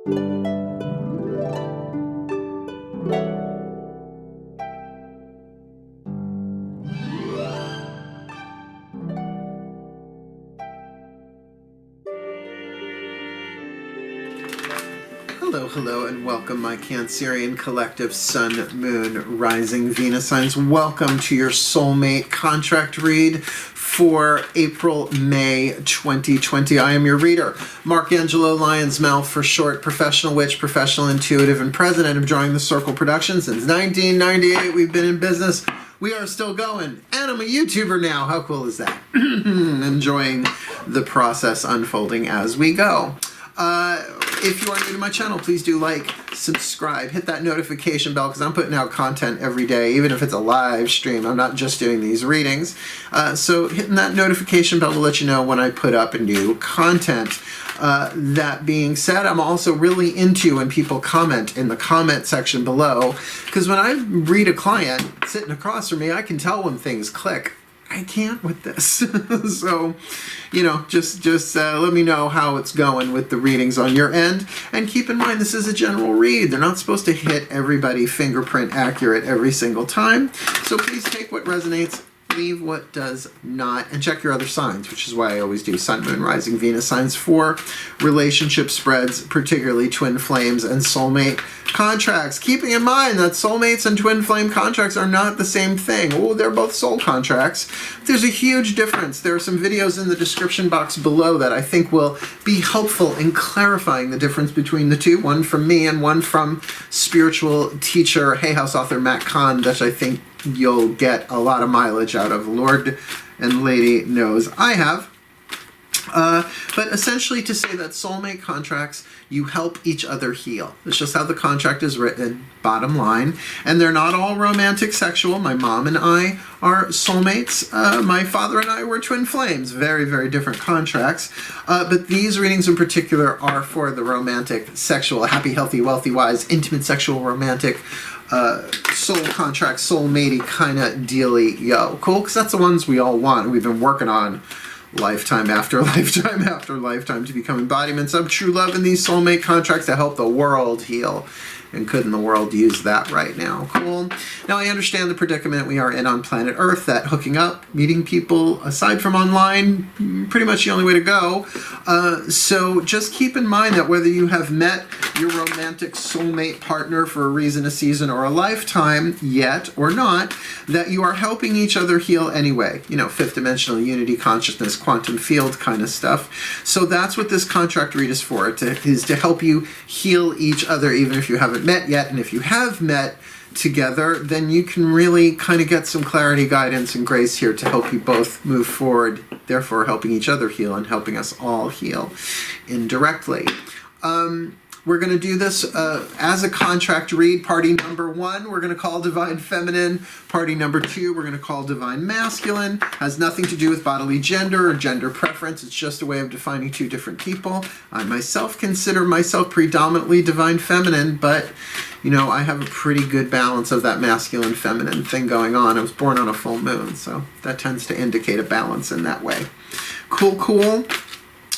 Hello, hello, and welcome, my Cancerian collective Sun, Moon, Rising, Venus signs. Welcome to your soulmate contract read for April, May 2020. I am your reader, Mark Angelo, Lyons Mouth for short, professional witch, professional intuitive, and president of Drawing the Circle Productions. Since 1998, we've been in business. We are still going, and I'm a YouTuber now. How cool is that? Enjoying the process unfolding as we go. If you are new to my channel, please do like, subscribe, hit that notification bell because I'm putting out content every day, even if it's a live stream. I'm not just doing these readings. So hitting that notification bell will let you know when I put up new content. That being said, I'm also really into when people comment in the comment section below, because when I read a client sitting across from me, I can tell when things click. I can't with this. So, you know, just let me know how it's going with the readings on your end. And keep in mind, this is a general read. They're not supposed to hit everybody fingerprint accurate every single time. So please take what resonates, leave what does not, and check your other signs, which is why I always do Sun, Moon, Rising, Venus signs for relationship spreads, particularly twin flames and soulmate contracts. Keeping in mind that soulmates and twin flame contracts are not the same thing. Oh, they're both soul contracts. There's a huge difference. There are some videos in the description box below that I think will be helpful in clarifying the difference between the two. One from me and one from spiritual teacher, Hay House author Matt Kahn, that I think you'll get a lot of mileage out of. Lord and Lady knows I have. But essentially to say that soulmate contracts, you help each other heal. It's just how the contract is written, bottom line. And they're not all romantic sexual. My mom and I are soulmates. My father and I were twin flames. Very, very different contracts. But these readings in particular are for the romantic, sexual, happy, healthy, wealthy, wise, intimate, sexual, romantic, soul contract, soulmatey kind of dealy, yo. Cool? Because that's the ones we all want. We've been working on lifetime after lifetime after lifetime to become embodiments of true love in these soulmate contracts to help the world heal. And couldn't the world use that right now? Cool. Now, I understand the predicament we are in on planet Earth, that hooking up, meeting people, aside from online, pretty much the only way to go. So just keep in mind that whether you have met your romantic soulmate partner for a reason, a season, or a lifetime yet or not, that you are helping each other heal anyway. You know, fifth dimensional unity, consciousness, quantum field kind of stuff. So that's what this contract read is for, is to help you heal each other, even if you haven't met yet. And if you have met together, then you can really kind of get some clarity, guidance, and grace here to help you both move forward, therefore helping each other heal and helping us all heal indirectly. We're going to do this as a contract read. Party number 1, we're going to call Divine Feminine. Party number 2, we're going to call Divine Masculine. Has nothing to do with bodily gender or gender preference. It's just a way of defining two different people. I myself consider myself predominantly Divine Feminine, but, you know, I have a pretty good balance of that masculine feminine thing going on. I was born on a full moon, so that tends to indicate a balance in that way. Cool, cool.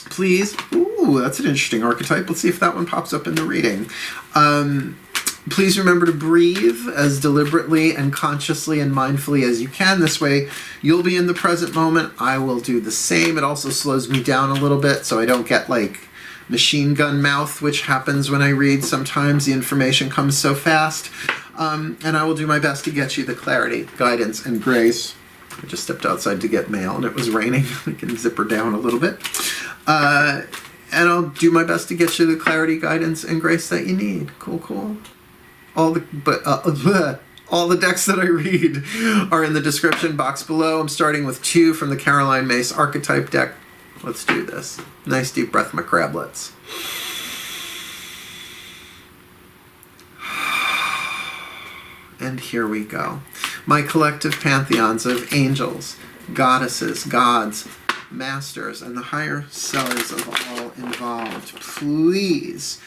Please. Ooh, that's an interesting archetype. Let's see if that one pops up in the reading. Please remember to breathe as deliberately and consciously and mindfully as you can. This way, you'll be in the present moment. I will do the same. It also slows me down a little bit so I don't get like machine gun mouth, which happens when I read. Sometimes the information comes so fast. And I will do my best to get you the clarity, guidance, and grace. I just stepped outside to get mail and it was raining. I can zipper down a little bit. And I'll do my best to get you the clarity, guidance, and grace that you need. Cool, cool. All the decks that I read are in the description box below. I'm starting with 2 from the Caroline Myss archetype deck. Let's do this. Nice deep breath, my crablets. And here we go. My collective pantheons of angels, goddesses, gods, masters, and the higher selves of all involved. Please,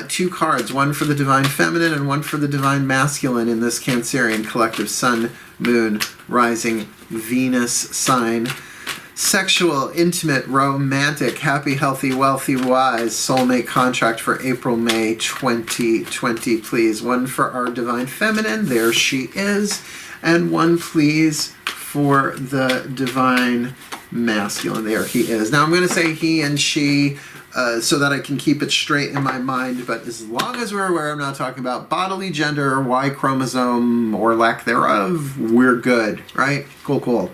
2 cards, one for the Divine Feminine and one for the Divine Masculine in this Cancerian collective Sun, Moon, Rising, Venus sign Sexual, intimate, romantic, happy, healthy, wealthy, wise, soulmate contract for April, May 2020, please. One for our divine feminine, there she is, and one, please, for the divine masculine, there he is. Now I'm going to say he and she so that I can keep it straight in my mind, but as long as we're aware I'm not talking about bodily gender, Y chromosome, or lack thereof, we're good, right? Cool, cool.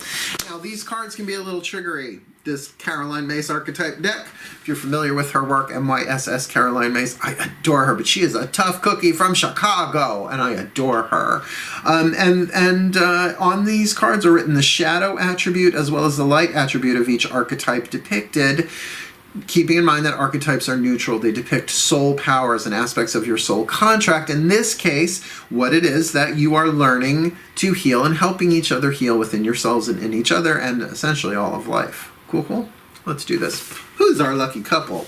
Now these cards can be a little triggery. This Caroline Myss archetype deck, if you're familiar with her work, MYSS Caroline Myss, I adore her, but she is a tough cookie from Chicago, and I adore her. On these cards are written the shadow attribute as well as the light attribute of each archetype depicted, keeping in mind that archetypes are neutral. They depict soul powers and aspects of your soul contract. In this case, what it is that you are learning to heal and helping each other heal within yourselves and in each other and essentially all of life. Cool, cool? Let's do this. Who's our lucky couple?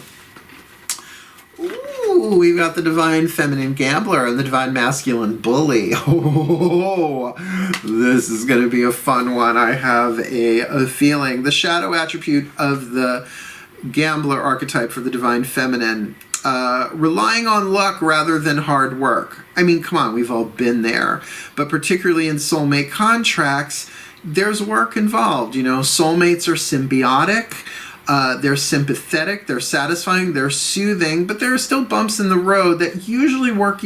Ooh, we've got the divine feminine gambler and the divine masculine bully. Oh, this is going to be a fun one. I have a feeling. The shadow attribute of the gambler archetype for the divine feminine, relying on luck rather than hard work. I mean, come on, we've all been there. But particularly in soulmate contracts, there's work involved. You know, soulmates are symbiotic. They're sympathetic, they're satisfying, they're soothing, but there are still bumps in the road that usually work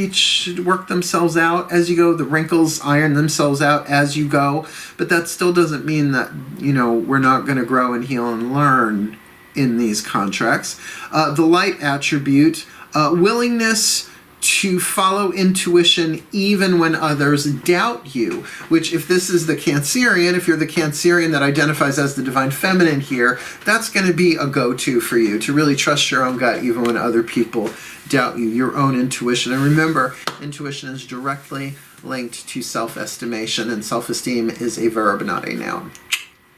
themselves out as you go. The wrinkles iron themselves out as you go, but that still doesn't mean that, you know, we're not going to grow and heal and learn in these contracts. The light attribute, willingness to follow intuition even when others doubt you, which if this is the Cancerian, if you're the Cancerian that identifies as the divine feminine here, that's going to be a go-to for you, to really trust your own gut even when other people doubt you, your own intuition. And remember, intuition is directly linked to self-estimation, and self-esteem is a verb, not a noun.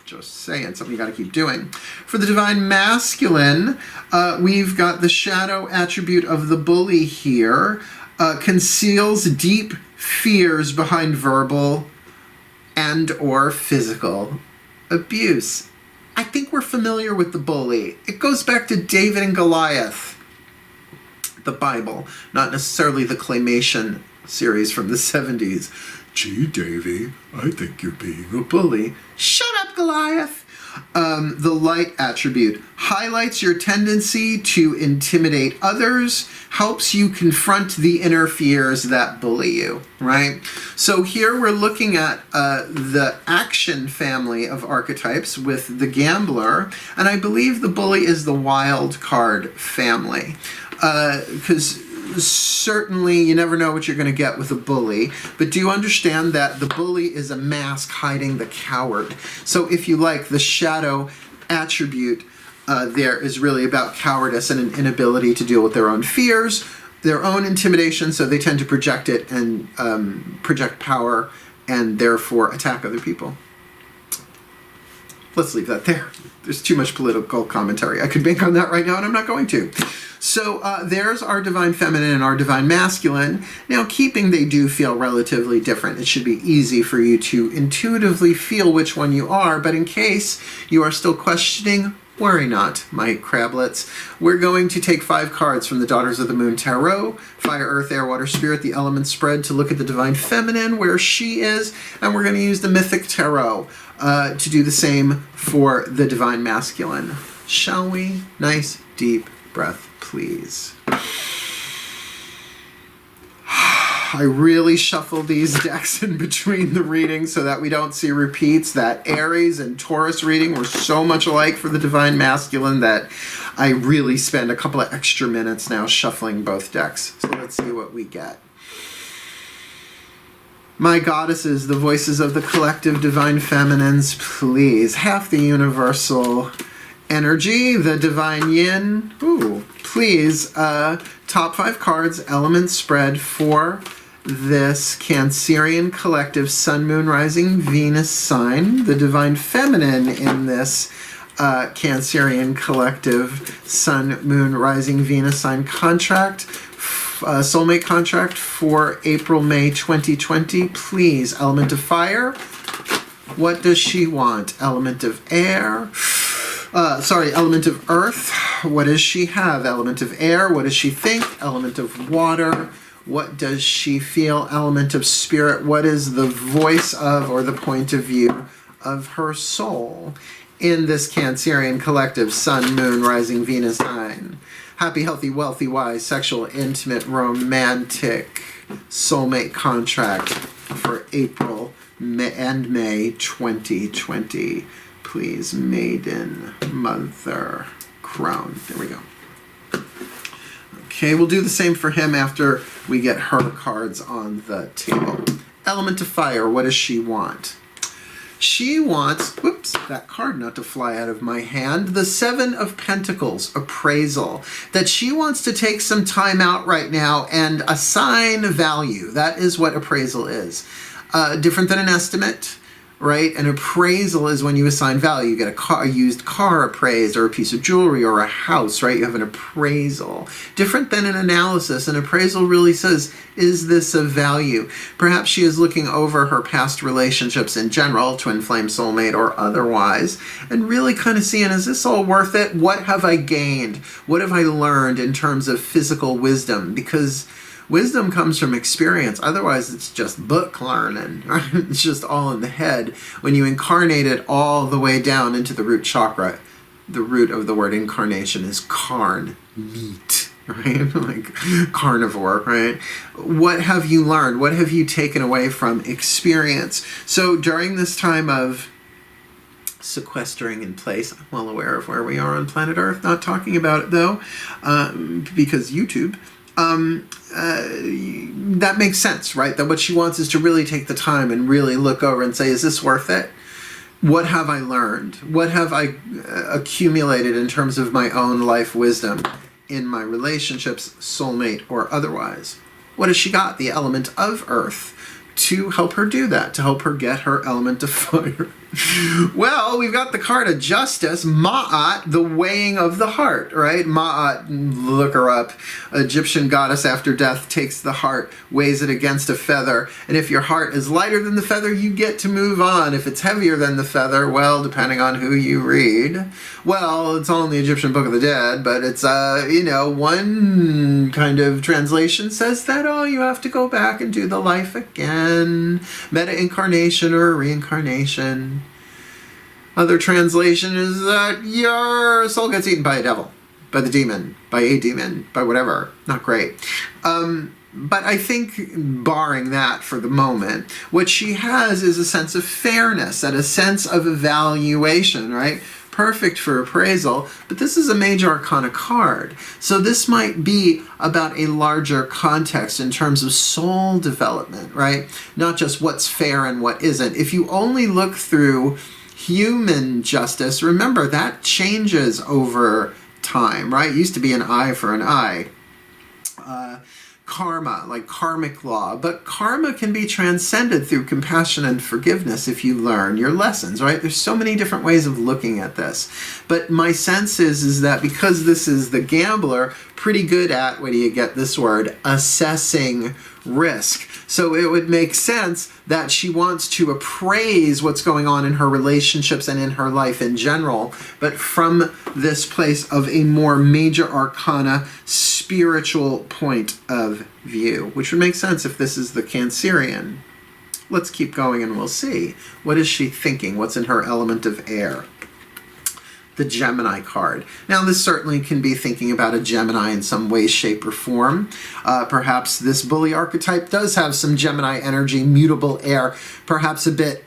Just saying, something you got to keep doing. For the divine masculine, we've got the shadow attribute of the bully here. Conceals deep fears behind verbal and or physical abuse. I think we're familiar with the bully. It goes back to David and Goliath, the Bible, not necessarily the claymation series from the 70s. Gee, Davy, I think you're being a bully. Shut up, Goliath! The light attribute highlights your tendency to intimidate others, helps you confront the inner fears that bully you, right? So here we're looking at the action family of archetypes with the gambler, and I believe the bully is the wild card family. Because certainly you never know what you're going to get with a bully, but do you understand that the bully is a mask hiding the coward? So if you like, the shadow attribute there is really about cowardice and an inability to deal with their own fears, their own intimidation, so they tend to project it and project power and therefore attack other people. Let's leave that there. There's too much political commentary. I could bank on that right now, and I'm not going to. So there's our divine feminine and our divine masculine. Now, they do feel relatively different. It should be easy for you to intuitively feel which one you are, but in case you are still questioning, worry not, my crablets. We're going to take 5 cards from the Daughters of the Moon Tarot, Fire, Earth, Air, Water, Spirit, the Element Spread, to look at the divine feminine, where she is, and we're going to use the Mythic Tarot to do the same for the divine masculine. Shall we? Nice, deep breath, please. I really shuffle these decks in between the readings so that we don't see repeats. That Aries and Taurus reading were so much alike for the divine masculine that I really spend a couple of extra minutes now shuffling both decks. So let's see what we get. My goddesses, the voices of the collective divine feminines, please. Half the universal energy, the divine yin. Ooh, please. Top 5 cards, element spread for this Cancerian collective Sun, Moon, Rising, Venus sign. The divine feminine in this Cancerian collective Sun, Moon, Rising, Venus sign contract. Soulmate contract for April, May 2020. Please, element of fire. What does she want? Element of air. Element of earth. What does she have? Element of air. What does she think? Element of water. What does she feel? Element of spirit. What is the voice of or the point of view of her soul in this Cancerian collective Sun, Moon, Rising, Venus sign? Happy, healthy, wealthy, wise, sexual, intimate, romantic, soulmate contract for April and May 2020. Please, Maiden, Mother, Crone. There we go. Okay, we'll do the same for him after we get her cards on the table. Element of fire, what does she want? She wants, whoops, that card not to fly out of my hand, the Seven of Pentacles, appraisal, that she wants to take some time out right now and assign value. That is what appraisal is. Different than an estimate, right? An appraisal is when you assign value. You get a used car appraised, or a piece of jewelry, or a house, right? You have an appraisal. Different than an analysis. An appraisal really says, is this of value? Perhaps she is looking over her past relationships in general, twin flame, soulmate, or otherwise, and really kind of seeing, is this all worth it? What have I gained? What have I learned in terms of physical wisdom? Because wisdom comes from experience. Otherwise, it's just book learning. Right? It's just all in the head. When you incarnate it all the way down into the root chakra, the root of the word incarnation is carn, meat, right? Like carnivore, right? What have you learned? What have you taken away from experience? So during this time of sequestering in place, I'm well aware of where we are on planet Earth, not talking about it though, because YouTube, that makes sense, right? That what she wants is to really take the time and really look over and say, is this worth it? What have I learned? What have I accumulated in terms of my own life wisdom in my relationships, soulmate or otherwise? What has she got? The element of earth to help her do that, to help her get her element of fire. Well, we've got the card of justice, Ma'at, the weighing of the heart, right? Ma'at, look her up, Egyptian goddess after death takes the heart, weighs it against a feather, and if your heart is lighter than the feather, you get to move on. If it's heavier than the feather, well, depending on who you read, well, it's all in the Egyptian Book of the Dead, but it's, one kind of translation says that, oh, you have to go back and do the life again, meta-incarnation or reincarnation. Other translation is that your soul gets eaten by a devil, by the demon, by a demon, by whatever. Not great. But I think, barring that for the moment, what she has is a sense of fairness and a sense of evaluation, right? Perfect for appraisal, but this is a major arcana card. So this might be about a larger context in terms of soul development, right? Not just what's fair and what isn't. If you only look through human justice, remember that changes over time, right? It used to be an eye for an eye. Karma, like karmic law, but karma can be transcended through compassion and forgiveness if you learn your lessons, right? There's so many different ways of looking at this, but my sense is that because this is the gambler, pretty good at, where do you get this word, assessing risk. So it would make sense that she wants to appraise what's going on in her relationships and in her life in general, but from this place of a more major arcana spiritual point of view, which would make sense if this is the Cancerian. Let's keep going and we'll see. What is she thinking? What's in her element of air? The Gemini card. Now, this certainly can be thinking about a Gemini in some way, shape, or form. Perhaps this bully archetype does have some Gemini energy, mutable air, perhaps a bit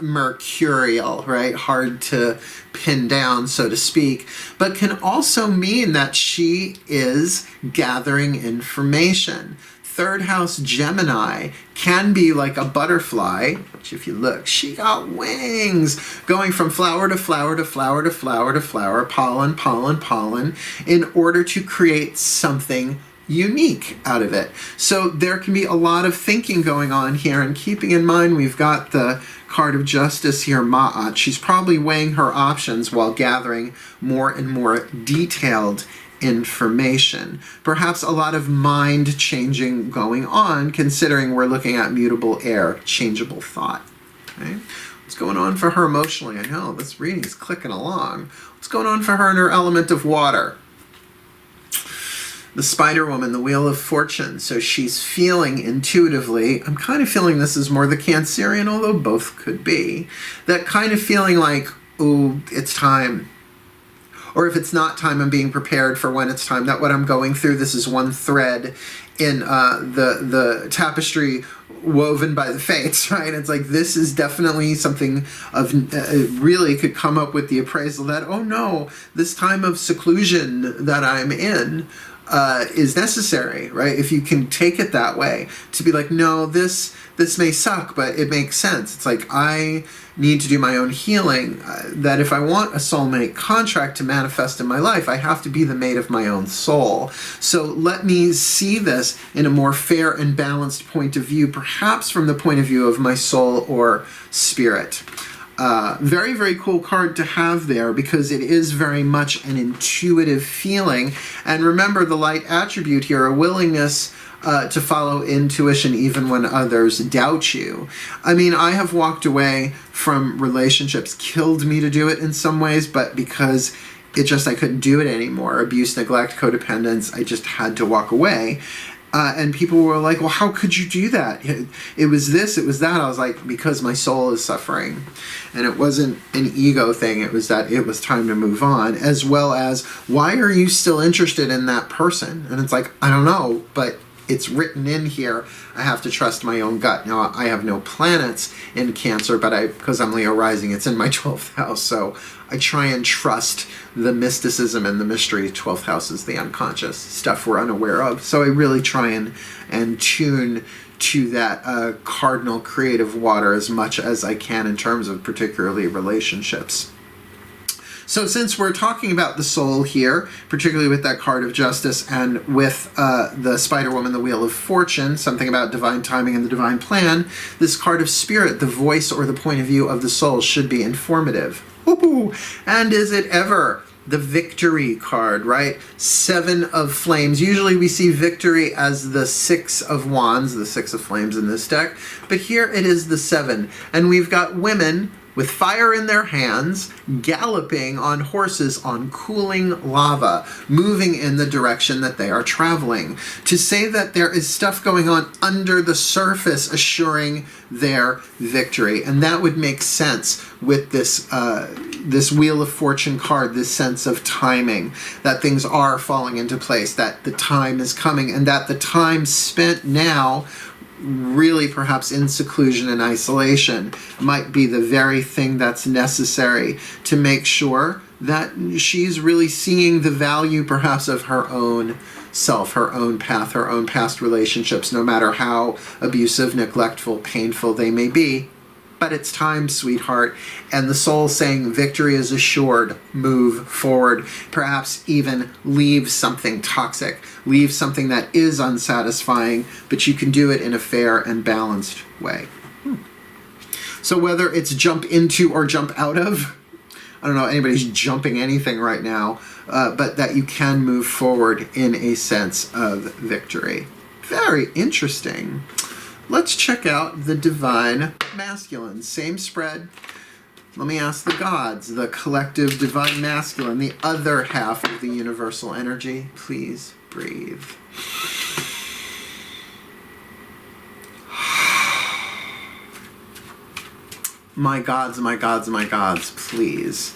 mercurial, right? Hard to pin down, so to speak, but can also mean that she is gathering information. Third house Gemini can be like a butterfly, which if you look, she got wings going from flower to flower to flower to flower to flower, pollen, pollen, pollen, in order to create something unique out of it. So there can be a lot of thinking going on here, and keeping in mind we've got the card of justice here, Ma'at. She's probably weighing her options while gathering more and more detailed information. Perhaps a lot of mind changing going on, considering we're looking at mutable air, changeable thought. Okay? What's going on for her emotionally? I know, this reading is clicking along. What's going on for her in her element of water? The Spider Woman, the Wheel of Fortune. So she's feeling intuitively, I'm kind of feeling this is more the Cancerian, although both could be, that kind of feeling like, ooh, it's time. Or if it's not time, I'm being prepared for when it's time. That what I'm going through, this is one thread in the tapestry woven by the fates, right? It's like this is definitely something of really could come up with the appraisal that, oh no, this time of seclusion that I'm in is necessary, right? If you can take it that way, to be like, no, this may suck, but it makes sense. It's like I need to do my own healing, that if I want a soulmate contract to manifest in my life, I have to be the mate of my own soul. So let me see this in a more fair and balanced point of view, perhaps from the point of view of my soul or spirit. Very, very cool card to have there because it is very much an intuitive feeling. And remember the light attribute here, a willingness to follow intuition even when others doubt you. I mean, I have walked away from relationships, killed me to do it in some ways, but because I couldn't do it anymore. Abuse, neglect, codependence, I just had to walk away. And people were like, well, how could you do that? It was this, it was that. I was like, because my soul is suffering. And it wasn't an ego thing. It was that it was time to move on, as well as, why are you still interested in that person? And it's like, I don't know, but it's written in here. I have to trust my own gut. Now, I have no planets in Cancer, but because I'm Leo rising, it's in my 12th house. So I try and trust the mysticism and the mystery. 12th house is the unconscious, stuff we're unaware of. So I really try and tune to that cardinal creative water as much as I can in terms of particularly relationships. So since we're talking about the soul here, particularly with that card of justice and with the Spider Woman, the Wheel of Fortune, something about divine timing and the divine plan, this card of spirit, the voice or the point of view of the soul, should be informative. Ooh, and is it ever? The victory card, right? 7 of flames. Usually we see victory as the 6 of wands, the 6 of flames in this deck, but here it is the 7. And we've got women with fire in their hands, galloping on horses on cooling lava, moving in the direction that they are traveling. To say that there is stuff going on under the surface assuring their victory. And that would make sense with this this Wheel of Fortune card, this sense of timing, that things are falling into place, that the time is coming, and that the time spent now really perhaps in seclusion and isolation might be the very thing that's necessary to make sure that she's really seeing the value perhaps of her own self, her own path, her own past relationships, no matter how abusive, neglectful, painful they may be. But it's time, sweetheart. And the soul saying victory is assured. Move forward. Perhaps even leave something toxic. Leave something that is unsatisfying, but you can do it in a fair and balanced way. So whether it's jump into or jump out of, I don't know anybody's jumping anything right now, but that you can move forward in a sense of victory. Very interesting. Let's check out the Divine Masculine. Same spread. Let me ask the gods, the collective Divine Masculine, the other half of the universal energy. Please breathe. My gods, my gods, my gods, please.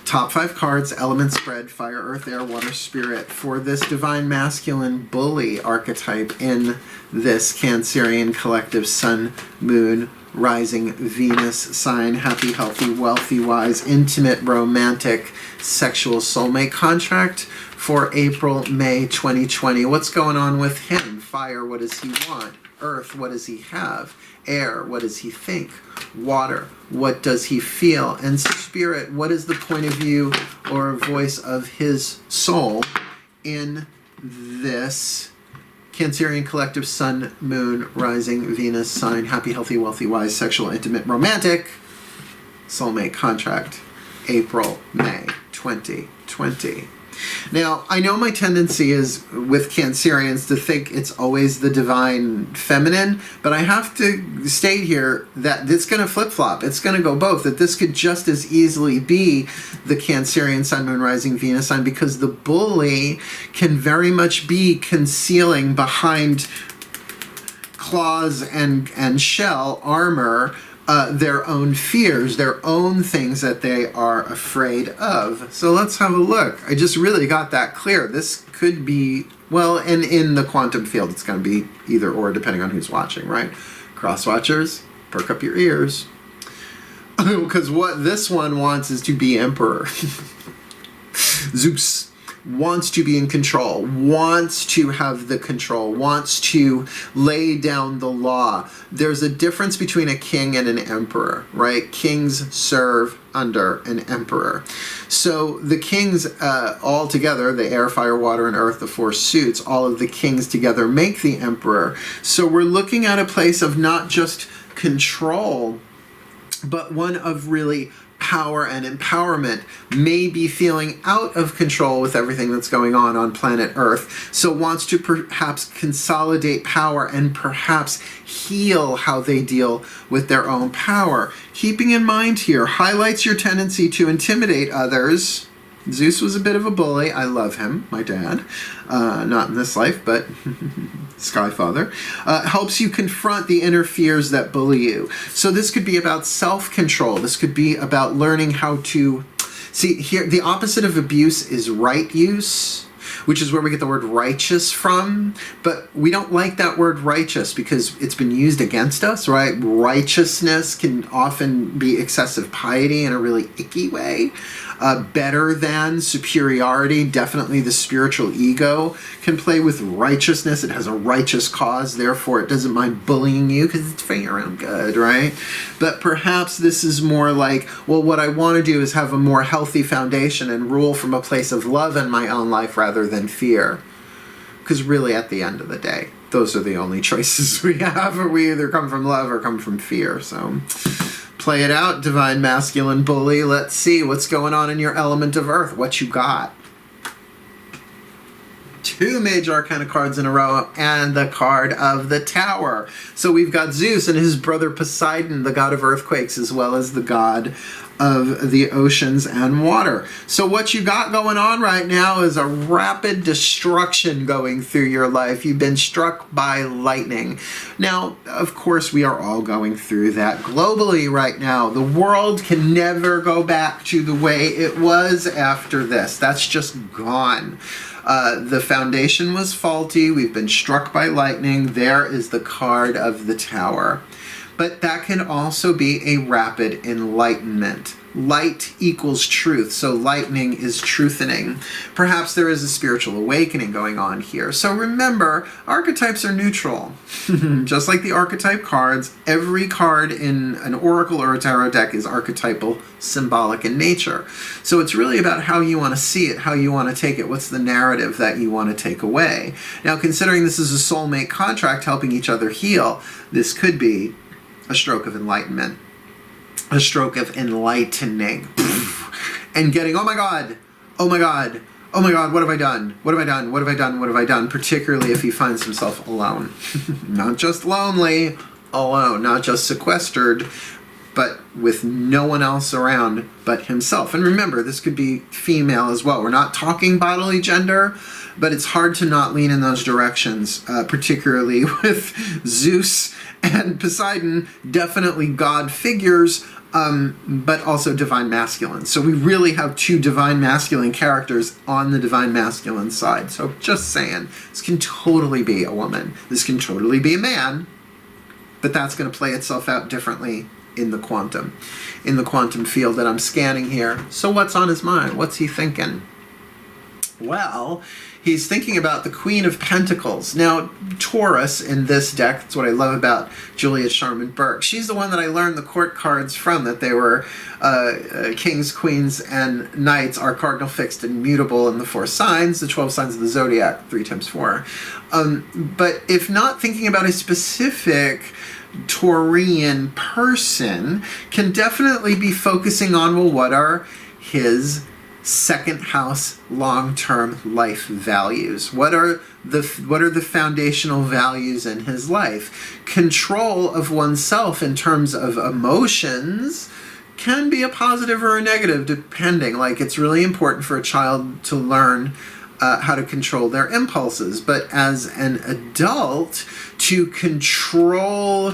Top 5 cards, element spread, fire, earth, air, water, spirit, for this Divine Masculine bully archetype in this Cancerian collective Sun, Moon, Rising, Venus sign, happy, healthy, wealthy, wise, intimate, romantic, sexual soulmate contract for April, May 2020. What's going on with him? Fire, what does he want? Earth, what does he have? Air, what does he think? Water, what does he feel? And spirit, what is the point of view or voice of his soul in this Cancerian collective Sun, Moon, Rising, Venus sign, happy, healthy, wealthy, wise, sexual, intimate, romantic, soulmate contract, April, May 2020. Now, I know my tendency is with Cancerians to think it's always the divine feminine, but I have to state here that it's going to flip-flop. It's going to go both. That this could just as easily be the Cancerian Sun, Moon, Rising, Venus sign, because the bully can very much be concealing behind claws and shell armor their own fears, their own things that they are afraid of. So let's have a look. I just really got that clear. This could be, well, and in the quantum field, it's going to be either or depending on who's watching, right? Cross watchers, perk up your ears. Because what this one wants is to be emperor. Zeus wants to be in control, wants to have the control, wants to lay down the law. There's a difference between a king and an emperor, right? Kings serve under an emperor. So the kings all together, the air, fire, water, and earth, the four suits, all of the kings together make the emperor. So we're looking at a place of not just control, but one of really power and empowerment, may be feeling out of control with everything that's going on planet Earth, so wants to perhaps consolidate power and perhaps heal how they deal with their own power. Keeping in mind here, highlights your tendency to intimidate others. Zeus was a bit of a bully. I love him, my dad. Not in this life, but Skyfather. Helps you confront the inner fears that bully you. So this could be about self-control. This could be about learning how to... See, here, the opposite of abuse is right use, which is where we get the word righteous from. But we don't like that word righteous because it's been used against us, right? Righteousness can often be excessive piety in a really icky way. Better than, superiority, definitely the spiritual ego can play with righteousness. It has a righteous cause, therefore it doesn't mind bullying you because it's for your own good, right? But perhaps this is more like, well, what I want to do is have a more healthy foundation and rule from a place of love in my own life rather than fear. Because really, at the end of the day, those are the only choices we have. Or we either come from love or come from fear, so... Play it out, divine masculine bully. Let's see what's going on in your element of earth. What you got? 2 major arcana cards in a row and the card of the Tower. So we've got Zeus and his brother Poseidon, the god of earthquakes, as well as the god of the oceans and water. So what you got going on right now is a rapid destruction going through your life. You've been struck by lightning. Now, of course, we are all going through that globally right now. The world can never go back to the way it was after this. That's just gone. The foundation was faulty. We've been struck by lightning. There is the card of the Tower. But that can also be a rapid enlightenment. Light equals truth, so lightning is truthening. Perhaps there is a spiritual awakening going on here. So remember, archetypes are neutral. Just like the archetype cards, every card in an oracle or a tarot deck is archetypal, symbolic in nature. So it's really about how you want to see it, how you want to take it, what's the narrative that you want to take away. Now, considering this is a soulmate contract helping each other heal, this could be a stroke of enlightenment, a stroke of enlightening, and getting, oh my God, oh my God, oh my God, what have I done? What have I done? What have I done? What have I done? Particularly if he finds himself alone. Not just lonely, alone, not just sequestered, but with no one else around but himself. And remember, this could be female as well. We're not talking bodily gender, but it's hard to not lean in those directions, particularly with Zeus and Poseidon, definitely god figures, but also divine masculine. So we really have 2 divine masculine characters on the divine masculine side. So just saying, this can totally be a woman. This can totally be a man, but that's going to play itself out differently in the quantum field that I'm scanning here. So what's on his mind? What's he thinking? Well, he's thinking about the Queen of Pentacles. Now, Taurus in this deck, that's what I love about Julia Sharman Burke. She's the one that I learned the court cards from, that they were kings, queens, and knights are cardinal, fixed, and mutable in the 4 signs, the 12 signs of the zodiac, 3 times 4. But if not thinking about a specific Taurian person, can definitely be focusing on, well, what are his second house long-term life values. What are the foundational values in his life? Control of oneself in terms of emotions can be a positive or a negative, depending. Like, it's really important for a child to learn how to control their impulses. But as an adult, to control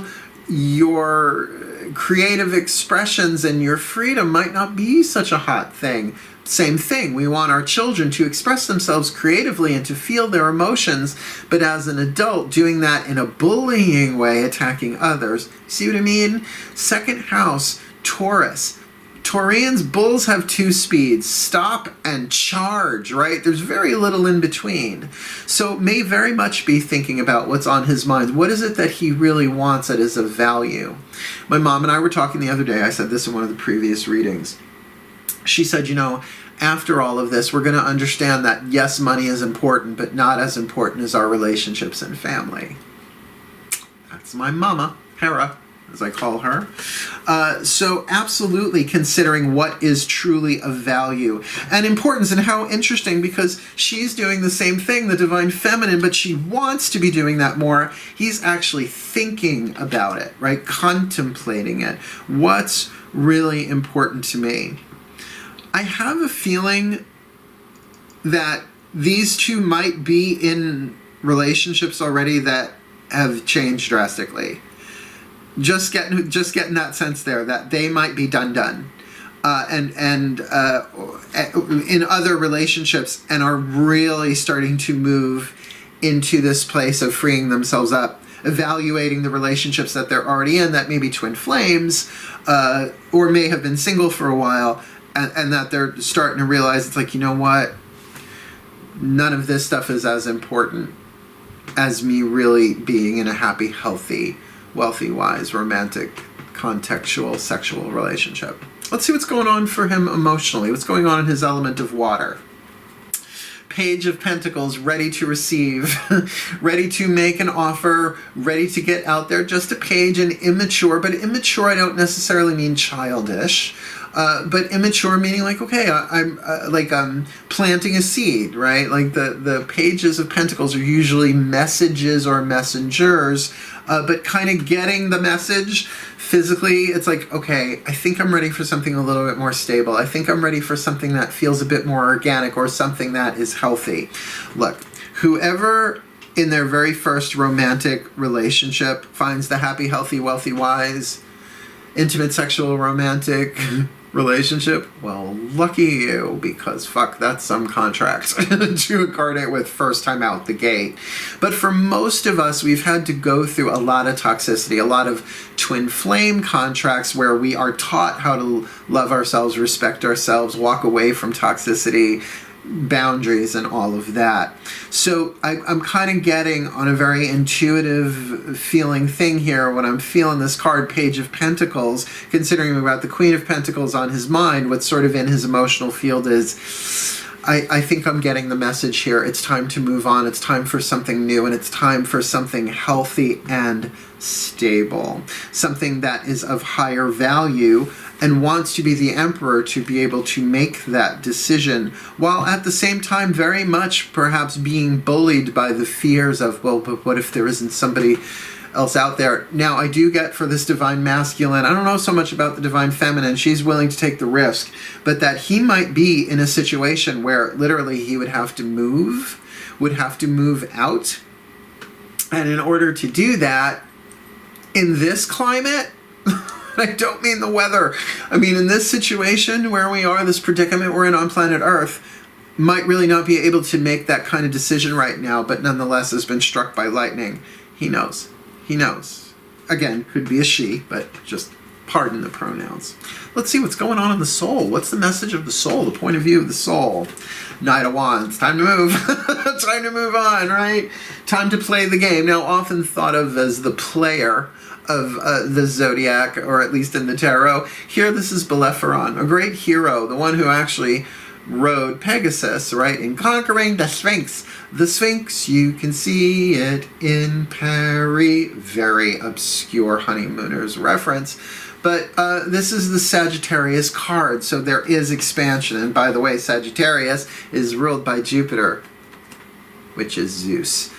your creative expressions and your freedom might not be such a hot thing. Same thing, we want our children to express themselves creatively and to feel their emotions, but as an adult, doing that in a bullying way, attacking others. See what I mean? Second house, Taurus. Taurians, bulls have two speeds, stop and charge, right? There's very little in between. So may very much be thinking about what's on his mind. What is it that he really wants that is of value? My mom and I were talking the other day. I said this in one of the previous readings. She said, you know, after all of this, we're going to understand that, yes, money is important, but not as important as our relationships and family. That's my mama, Hera, as I call her. So absolutely considering what is truly of value and importance, and how interesting, because she's doing the same thing, the divine feminine, but she wants to be doing that more. He's actually thinking about it, right? Contemplating it. What's really important to me? I have a feeling that these two might be in relationships already that have changed drastically. Just getting that sense there that they might be done, and in other relationships, and are really starting to move into this place of freeing themselves up, evaluating the relationships that they're already in, that may be twin flames, or may have been single for a while. And that they're starting to realize, it's like, you know what? None of this stuff is as important as me really being in a happy, healthy, wealthy, wise, romantic, contextual, sexual relationship. Let's see what's going on for him emotionally. What's going on in his element of water? Page of Pentacles, ready to receive, ready to make an offer, ready to get out there. Just a page, and immature, but immature I don't necessarily mean childish. But immature meaning like, okay, I'm planting a seed, right? Like the pages of Pentacles are usually messages or messengers, but kind of getting the message physically. It's like, okay, I think I'm ready for something a little bit more stable. I think I'm ready for something that feels a bit more organic, or something that is healthy. Look, whoever in their very first romantic relationship finds the happy, healthy, wealthy, wise, intimate, sexual, romantic relationship, well, lucky you, because fuck, that's some contract to incarnate with first time out the gate. But for most of us, we've had to go through a lot of toxicity, a lot of twin flame contracts where we are taught how to love ourselves, respect ourselves, walk away from toxicity, boundaries, and all of that. So I'm kind of getting on a very intuitive feeling thing here when I'm feeling this card, Page of Pentacles, considering about the Queen of Pentacles on his mind. What's sort of in his emotional field is, I think I'm getting the message here. It's time to move on. It's time for something new, and it's time for something healthy and stable, something that is of higher value, and wants to be the emperor to be able to make that decision, while at the same time very much perhaps being bullied by the fears of, well, but what if there isn't somebody else out there? Now, I do get for this divine masculine, I don't know so much about the divine feminine, she's willing to take the risk, but that he might be in a situation where literally he would have to move out, and in order to do that, in this climate, I don't mean the weather. I mean, in this situation where we are, this predicament we're in on planet Earth, might really not be able to make that kind of decision right now, but nonetheless has been struck by lightning. He knows. He knows. Again, could be a she, but just pardon the pronouns. Let's see what's going on in the soul. What's the message of the soul, the point of view of the soul? Knight of Wands. Time to move. Time to move on, right? Time to play the game. Now, often thought of as the player of the zodiac, or at least in the tarot. Here, this is Bellerophon, a great hero, the one who actually rode Pegasus, right, in conquering the Sphinx. The Sphinx, you can see it in Paris. Very obscure honeymooners reference. But this is the Sagittarius card, so there is expansion. And by the way, Sagittarius is ruled by Jupiter, which is Zeus.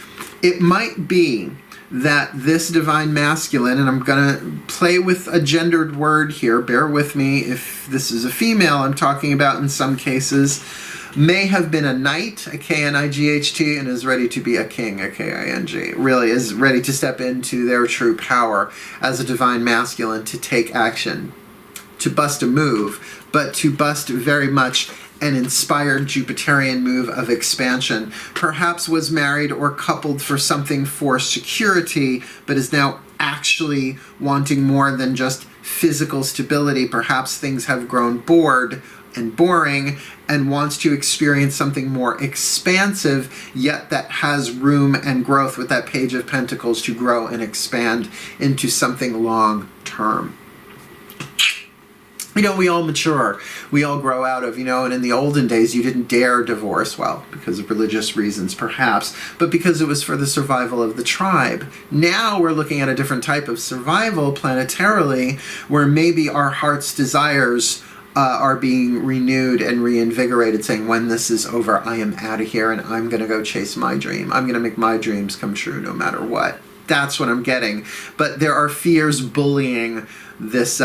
It might be that this divine masculine, and I'm going to play with a gendered word here, bear with me if this is a female I'm talking about in some cases, may have been a knight, a K-N-I-G-H-T, and is ready to be a king, a K-I-N-G. Really is ready to step into their true power as a divine masculine, to take action, to bust a move, but to bust very much an inspired Jupiterian move of expansion. Perhaps was married or coupled for something for security, but is now actually wanting more than just physical stability. Perhaps things have grown bored and boring and wants to experience something more expansive, yet that has room and growth with that Page of Pentacles to grow and expand into something long term. You know, we all mature, we all grow out of, and in the olden days you didn't dare divorce, well, because of religious reasons perhaps, but because it was for the survival of the tribe. Now we're looking at a different type of survival planetarily, where maybe our heart's desires are being renewed and reinvigorated, saying, when this is over, I am out of here and I'm going to go chase my dream. I'm going to make my dreams come true no matter what. That's what I'm getting. But there are fears bullying this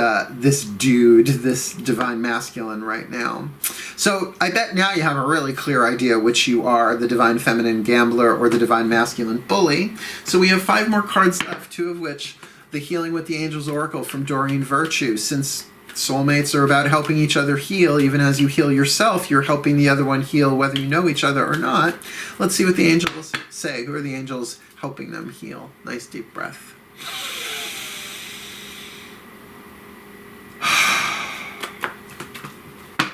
dude, this divine masculine right now. So I bet now you have a really clear idea which you are, the divine feminine gambler or the divine masculine bully. So we have 5 more cards left, 2 of which the Healing with the Angels Oracle from Doreen Virtue. Since soulmates are about helping each other heal, even as you heal yourself, you're helping the other one heal whether you know each other or not. Let's see what the angels say. Who are the angels helping them heal? Nice deep breath.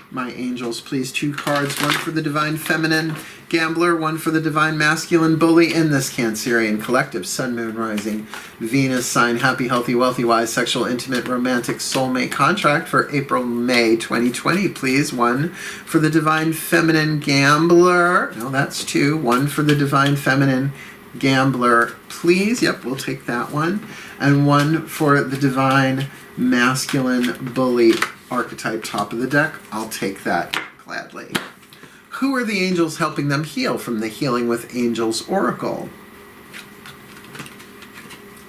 My angels, please, 2 cards, 1 for the divine feminine gambler, 1 for the divine masculine bully in this Cancerian collective Sun, Moon, Rising, Venus sign, happy, healthy, wealthy, wise, sexual, intimate, romantic, soulmate contract for April, May 2020, please. 1 for the divine feminine gambler. No, that's 2. 1 for the divine feminine gambler, please. Yep, we'll take that one. And 1 for the divine masculine bully archetype, top of the deck. I'll take that gladly. Who are the angels helping them heal from the Healing with Angels Oracle?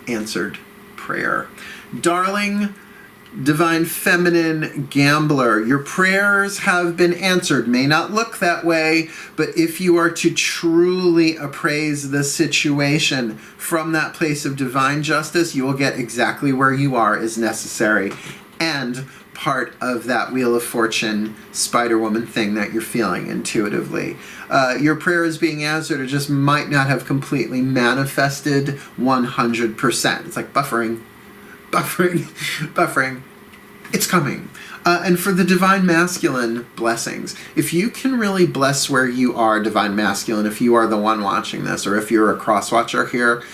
Answered prayer. Darling divine feminine gambler, your prayers have been answered. May not look that way, but if you are to truly appraise the situation from that place of divine justice, you will get exactly where you are is necessary. And part of that Wheel of Fortune Spider-Woman thing that you're feeling intuitively. Your prayer is being answered. It just might not have completely manifested 100%. It's like buffering. It's coming. And for the divine masculine, blessings. If you can really bless where you are, divine masculine, if you are the one watching this, or if you're a cross-watcher here,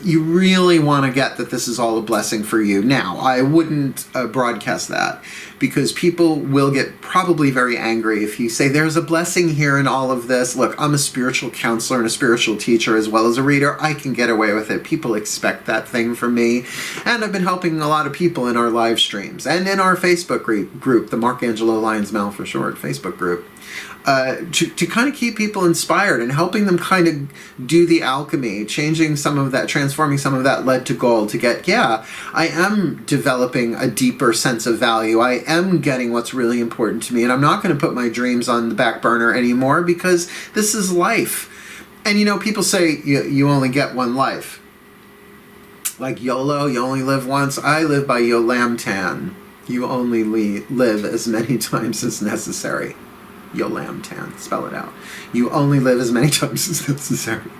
you really want to get that this is all a blessing for you. Now, I wouldn't broadcast that, because people will get probably very angry if you say there's a blessing here in all of this. Look, I'm a spiritual counselor and a spiritual teacher as well as a reader. I can get away with it. People expect that thing from me. And I've been helping a lot of people in our live streams and in our Facebook group, the Angelo, Lyons for short Facebook group. To kind of keep people inspired and helping them kind of do the alchemy, changing some of that, transforming some of that lead to gold to get, yeah, I am developing a deeper sense of value. I am getting what's really important to me, and I'm not going to put my dreams on the back burner anymore, because this is life. And people say you only get one life. Like YOLO, you only live once. I live by Yolamtan. You only live as many times as necessary. Yolamtan, spell it out. You only live as many times as necessary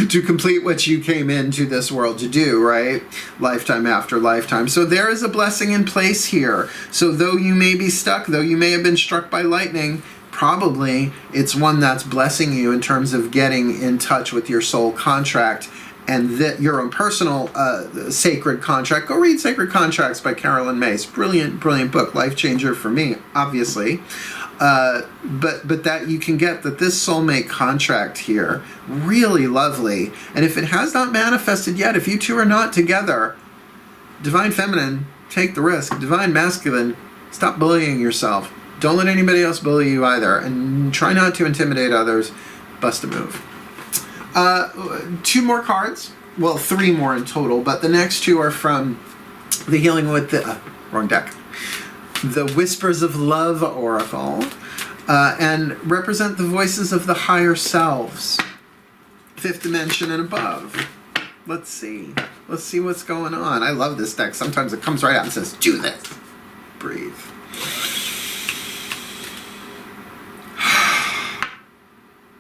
to complete what you came into this world to do, right? Lifetime after lifetime. So there is a blessing in place here. So though you may be stuck, though you may have been struck by lightning, probably it's one that's blessing you in terms of getting in touch with your soul contract and your own personal sacred contract. Go read Sacred Contracts by Carolyn Mace. Brilliant, brilliant book. Life changer for me, obviously. But that you can get that this soulmate contract here, really lovely. And if it has not manifested yet, if you two are not together, divine feminine, take the risk. Divine Masculine, stop bullying yourself. Don't let anybody else bully you either. And try not to intimidate others. Bust a move. 2 more cards. Well, 3 more in total, but the next 2 are from the Healing with the... wrong deck. The Whispers of Love Oracle. And represent the voices of the higher selves. 5th dimension and above. Let's see. Let's see what's going on. I love this deck. Sometimes it comes right out and says, do this. Breathe.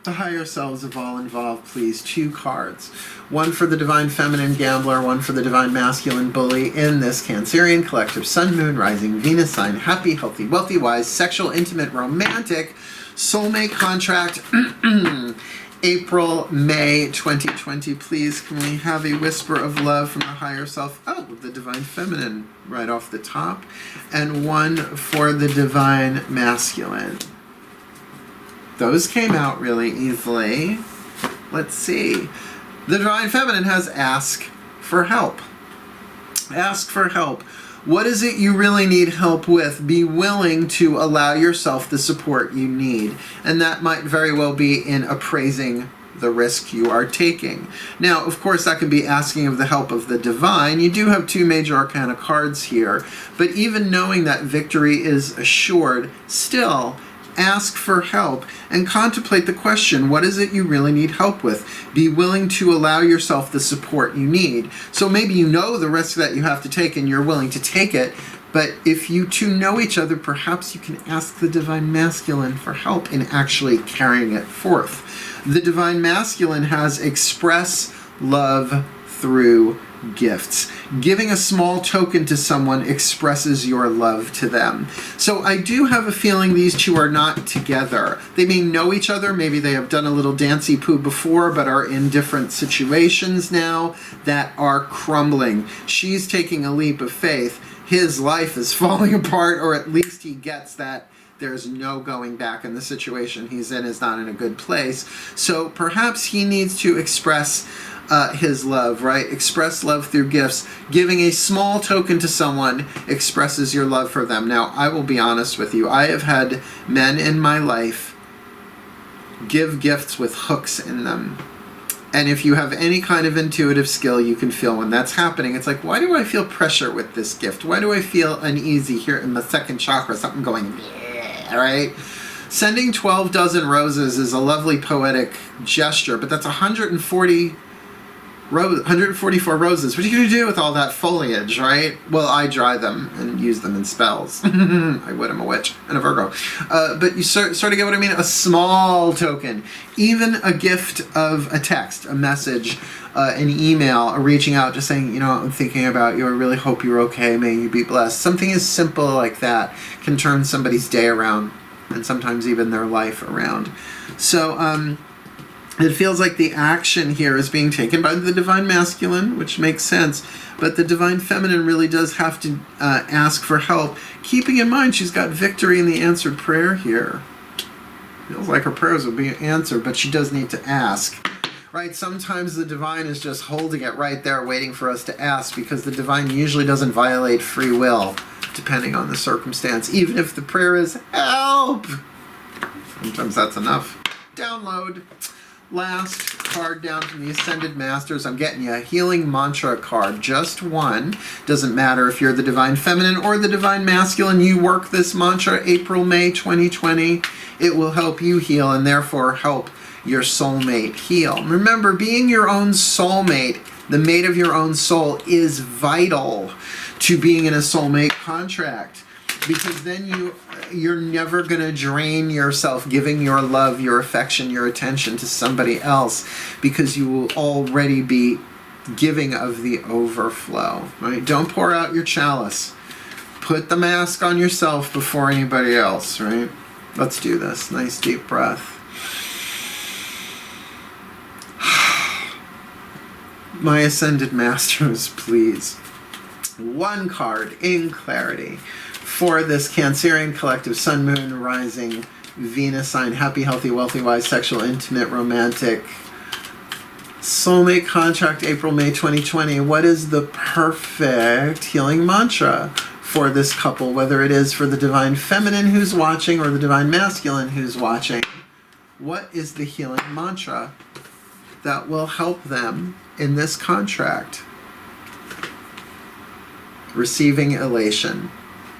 The higher selves of all involved, please. 2 cards. 1 for the Divine Feminine Gambler, 1 for the Divine Masculine Bully in this Cancerian collective Sun, Moon, Rising, Venus sign. Happy, healthy, wealthy, wise, sexual, intimate, romantic, soulmate contract. April, May 2020. Please, can we have a whisper of love from the higher self? Oh, the Divine Feminine right off the top. And 1 for the Divine Masculine. Those came out really easily. Let's see. The Divine Feminine has ask for help. Ask for help. What is it you really need help with? Be willing to allow yourself the support you need. And that might very well be in appraising the risk you are taking. Now, of course, that can be asking of the help of the divine. You do have 2 major arcana cards here. But even knowing that victory is assured, still ask for help and contemplate the question, what is it you really need help with? Be willing to allow yourself the support you need. So maybe you know the risk that you have to take and you're willing to take it, but if you 2 know each other, perhaps you can ask the Divine Masculine for help in actually carrying it forth. The Divine Masculine has express love through gifts. Giving a small token to someone expresses your love to them. So I do have a feeling these 2 are not together. They may know each other. Maybe they have done a little dancey poo before, but are in different situations now that are crumbling. She's taking a leap of faith. His life is falling apart, or at least he gets that there's no going back, and the situation he's in is not in a good place. So perhaps he needs to express his love, right? Express love through gifts. Giving a small token to someone expresses your love for them. Now, I will be honest with you. I have had men in my life give gifts with hooks in them. And if you have any kind of intuitive skill, you can feel when that's happening. It's like, why do I feel pressure with this gift? Why do I feel uneasy here in the 2nd chakra? Something going, yeah, right? Sending 12 dozen roses is a lovely poetic gesture, but that's 144 roses. What are you going to do with all that foliage, right? Well, I dry them and use them in spells. I would. I'm a witch and a Virgo. But you sort of get what I mean? A small token. Even a gift of a text, a message, an email, a reaching out, just saying, you know, I'm thinking about you. I really hope you're okay. May you be blessed. Something as simple like that can turn somebody's day around, and sometimes even their life around. So, it feels like the action here is being taken by the Divine Masculine, which makes sense, but the Divine Feminine really does have to ask for help, keeping in mind she's got victory in the answered prayer here. Feels like her prayers will be answered, but she does need to ask. Right? Sometimes the Divine is just holding it right there waiting for us to ask, because the Divine usually doesn't violate free will, depending on the circumstance, even if the prayer is help. Sometimes that's enough. Download. Last card down from the Ascended Masters. I'm getting you a healing mantra card. Just 1. Doesn't matter if you're the Divine Feminine or the Divine Masculine. You work this mantra April, May 2020. It will help you heal and therefore help your soulmate heal. Remember, being your own soulmate, the mate of your own soul, is vital to being in a soulmate contract. Because then you're never going to drain yourself giving your love, your affection, your attention to somebody else, because you will already be giving of the overflow, right? Don't pour out your chalice. Put the mask on yourself before anybody else, right? Let's do this. Nice deep breath. My Ascended Masters, please. 1 card in clarity for this Cancerian collective Sun, Moon, Rising, Venus sign. Happy, healthy, wealthy, wise, sexual, intimate, romantic, Soulmate contract, April, May 2020. What is the perfect healing mantra for this couple, whether it is for the divine feminine who's watching or the divine masculine who's watching? What is the healing mantra that will help them in this contract? Receiving elation.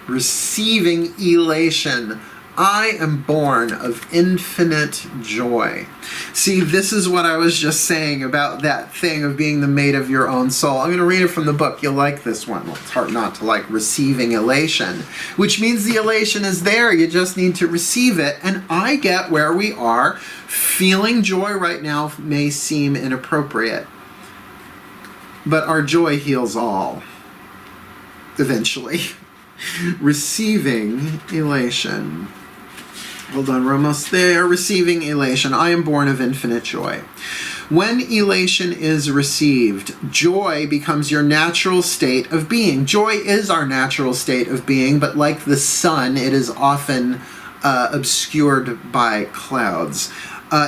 Receiving elation. I am born of infinite joy. See, this is what I was just saying about that thing of being the mate of your own soul. I'm going to read it from the book. You'll like this one. Well, it's hard not to like receiving elation, which means the elation is there. You just need to receive it. And I get where we are. Feeling joy right now may seem inappropriate, but our joy heals all. Eventually. Receiving elation. Hold on, we're almost there. Receiving elation. I am born of infinite joy. When elation is received, joy becomes your natural state of being. Joy is our natural state of being, but like the sun, it is often obscured by clouds.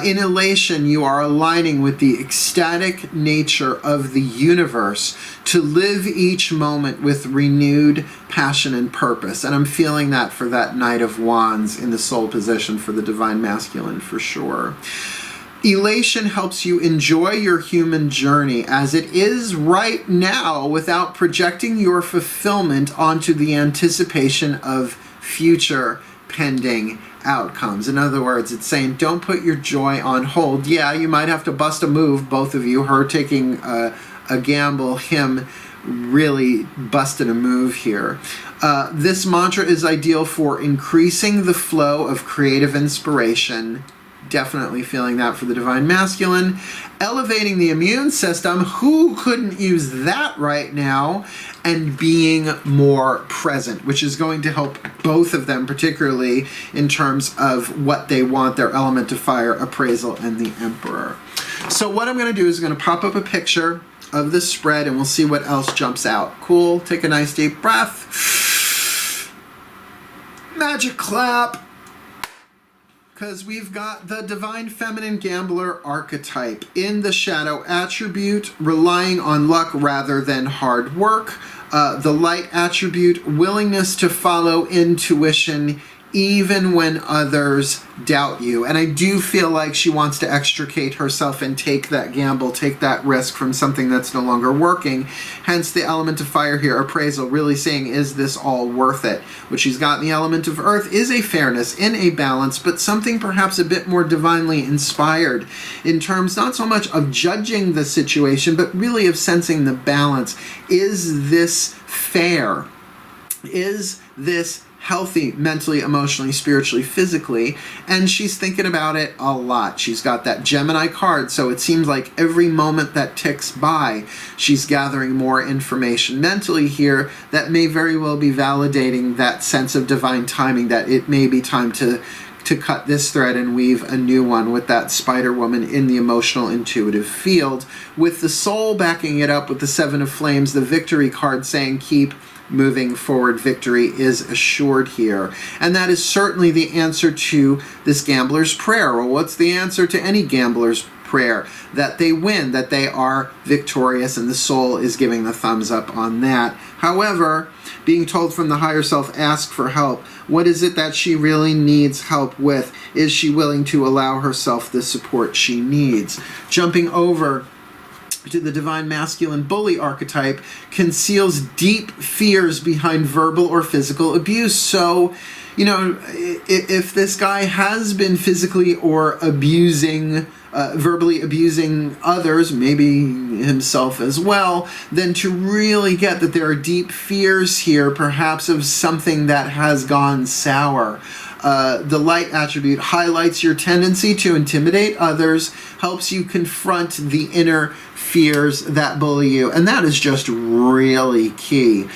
In elation, you are aligning with the ecstatic nature of the universe to live each moment with renewed passion and purpose. And I'm feeling that for that Knight of Wands in the soul position for the divine masculine for sure. Elation helps you enjoy your human journey as it is right now without projecting your fulfillment onto the anticipation of future pending outcomes. In other words, it's saying don't put your joy on hold. Yeah, you might have to bust a move, both of you, her taking a gamble, him really busting a move here. This mantra is ideal for increasing the flow of creative inspiration. Definitely feeling that for the divine masculine. Elevating the immune system. Who couldn't use that right now? And being more present, which is going to help both of them, particularly in terms of what they want, their element of fire, appraisal, and the emperor. So what I'm going to do is I'm going to pop up a picture of the spread and we'll see what else jumps out. Cool. Take a nice deep breath. Magic clap. Because we've got the divine feminine gambler archetype in the shadow attribute, relying on luck rather than hard work. The light attribute, willingness to follow intuition even when others doubt you. And I do feel like she wants to extricate herself and take that gamble, take that risk from something that's no longer working. Hence the element of fire here, appraisal, really saying, is this all worth it? What she's got in the element of earth is a fairness, in a balance, but something perhaps a bit more divinely inspired in terms not so much of judging the situation, but really of sensing the balance. Is this fair? Is this healthy mentally, emotionally, spiritually, physically? And she's thinking about it a lot. She's got that Gemini card, so it seems like every moment that ticks by, she's gathering more information mentally here that may very well be validating that sense of divine timing, that it may be time to cut this thread and weave a new one with that Spider Woman in the emotional intuitive field, with the soul backing it up with the Seven of Flames, the victory card saying keep moving forward, victory is assured here. And that is certainly the answer to this gambler's prayer. Well, what's the answer to any gambler's prayer? That they win, that they are victorious, and the soul is giving the thumbs up on that. However, being told from the higher self, ask for help. What is it that she really needs help with? Is she willing to allow herself the support she needs? Jumping over to the divine masculine bully archetype, conceals deep fears behind verbal or physical abuse. So, you know, if this guy has been physically or verbally abusing others, maybe himself as well, then to really get that there are deep fears here, perhaps of something that has gone sour. The light attribute highlights your tendency to intimidate others, helps you confront the inner fears that bully you. And that is just really key.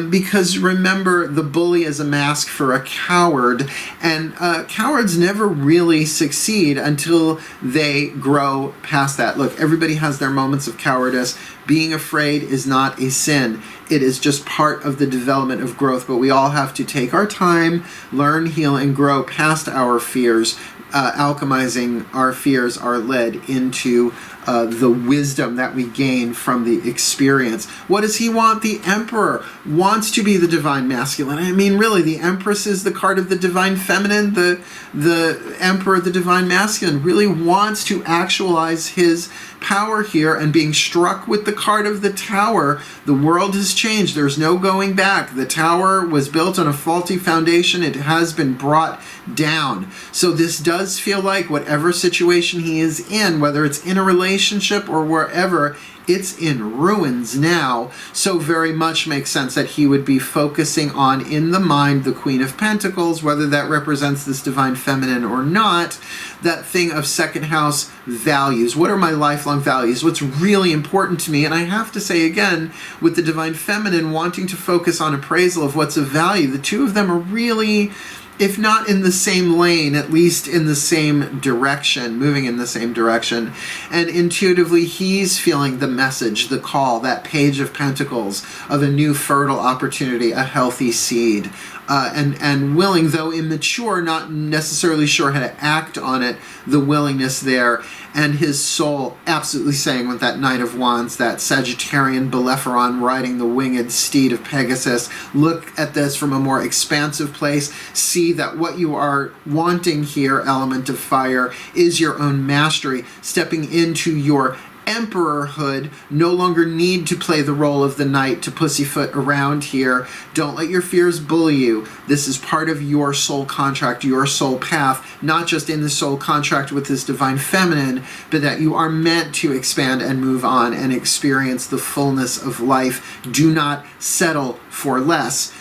Because remember, the bully is a mask for a coward, and cowards never really succeed until they grow past that. Look, everybody has their moments of cowardice. Being afraid is not a sin. It is just part of the development of growth, but we all have to take our time, learn, heal, and grow past our fears. Alchemizing our fears are led into the wisdom that we gain from the experience. What does he want? The Emperor wants to be the divine masculine. I mean, really, the Empress is the card of the divine feminine. The Emperor, the divine masculine, really wants to actualize his power here, and being struck with the card of the Tower, the world has changed. There's no going back. The Tower was built on a faulty foundation. It has been brought down. So this does feel like whatever situation he is in, whether it's in a relationship or wherever, it's in ruins now. So very much makes sense that he would be focusing on, in the mind, the Queen of Pentacles, whether that represents this divine feminine or not, that thing of second house values. What are my lifelong values? What's really important to me? And I have to say again, with the divine feminine wanting to focus on appraisal of what's of value, the two of them are really, if not in the same lane, at least in the same direction, moving in the same direction. And intuitively, he's feeling the message, the call, that Page of Pentacles of a new fertile opportunity, a healthy seed. And willing, though immature, not necessarily sure how to act on it, the willingness there. And his soul absolutely saying with that Knight of Wands, that Sagittarian Bellerophon riding the winged steed of Pegasus, look at this from a more expansive place. See that what you are wanting here, element of fire, is your own mastery, stepping into your emperorhood. No longer need to play the role of the knight to pussyfoot around here. Don't let your fears bully you. This is part of your soul contract, your soul path, not just in the soul contract with this divine feminine, but that you are meant to expand and move on and experience the fullness of life. Do not settle for less.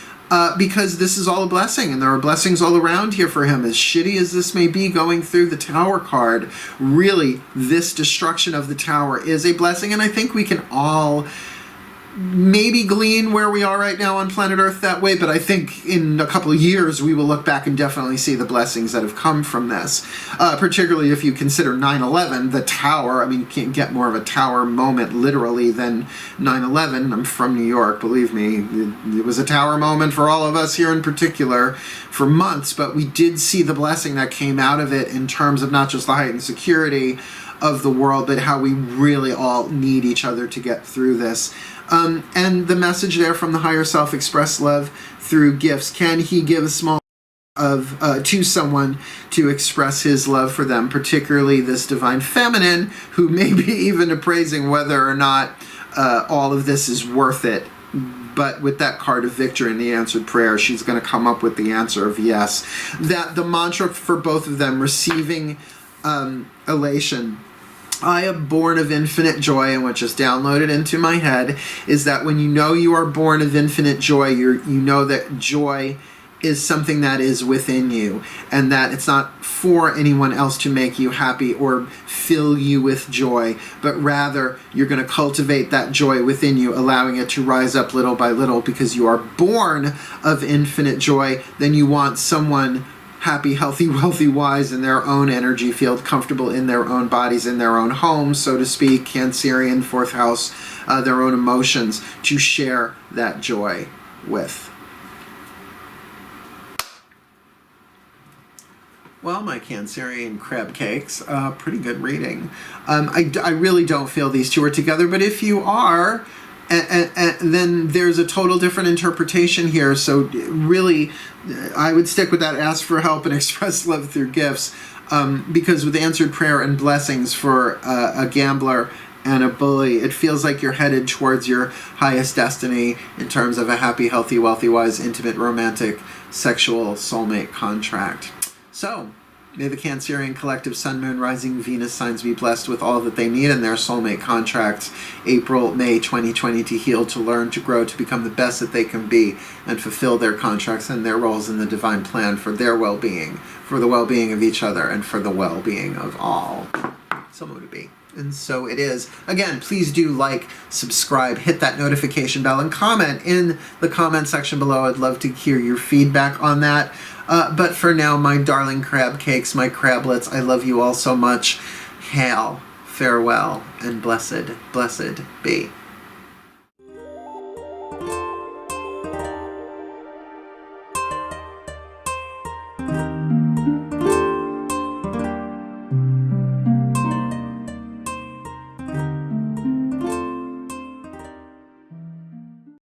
Because this is all a blessing, and there are blessings all around here for him. As shitty as this may be going through the Tower card, really, this destruction of the Tower is a blessing, and I think we can all maybe glean where we are right now on planet Earth that way, but I think in a couple of years we will look back and definitely see the blessings that have come from this. Particularly if you consider 9/11, the Tower. I mean, you can't get more of a Tower moment literally than 9/11. I'm from New York, believe me. It was a Tower moment for all of us here in particular for months, but we did see the blessing that came out of it in terms of not just the heightened security of the world, but how we really all need each other to get through this. And the message there from the higher self, express love through gifts. Can he give a small of to someone to express his love for them, particularly this divine feminine, who may be even appraising whether or not all of this is worth it. But with that card of victory in the answered prayer, she's going to come up with the answer of yes. That the mantra for both of them, receiving elation, I am born of infinite joy, and what just downloaded into my head is that when you know you are born of infinite joy, you know that joy is something that is within you, and that it's not for anyone else to make you happy or fill you with joy, but rather you're going to cultivate that joy within you, allowing it to rise up little by little. Because you are born of infinite joy, then you want someone happy, healthy, wealthy, wise in their own energy field, comfortable in their own bodies, in their own homes, so to speak, Cancerian, fourth house, their own emotions, to share that joy with. Well, my Cancerian crab cakes, pretty good reading. I really don't feel these two are together, but if you are, and then there's a total different interpretation here. So really, I would stick with that, ask for help and express love through gifts, because with answered prayer and blessings for a gambler and a bully, it feels like you're headed towards your highest destiny in terms of a happy, healthy, wealthy, wise, intimate, romantic, sexual soulmate contract. So, may the Cancerian collective Sun, Moon, Rising, Venus signs be blessed with all that they need in their soulmate contracts, April, May 2020, to heal, to learn, to grow, to become the best that they can be, and fulfill their contracts and their roles in the divine plan for their well-being, for the well-being of each other, and for the well-being of all. So would it be. And so it is. Again, please do like, subscribe, hit that notification bell, and comment in the comment section below. I'd love to hear your feedback on that. But for now, my darling crab cakes, my crablets, I love you all so much. Hail, farewell, and blessed, blessed be.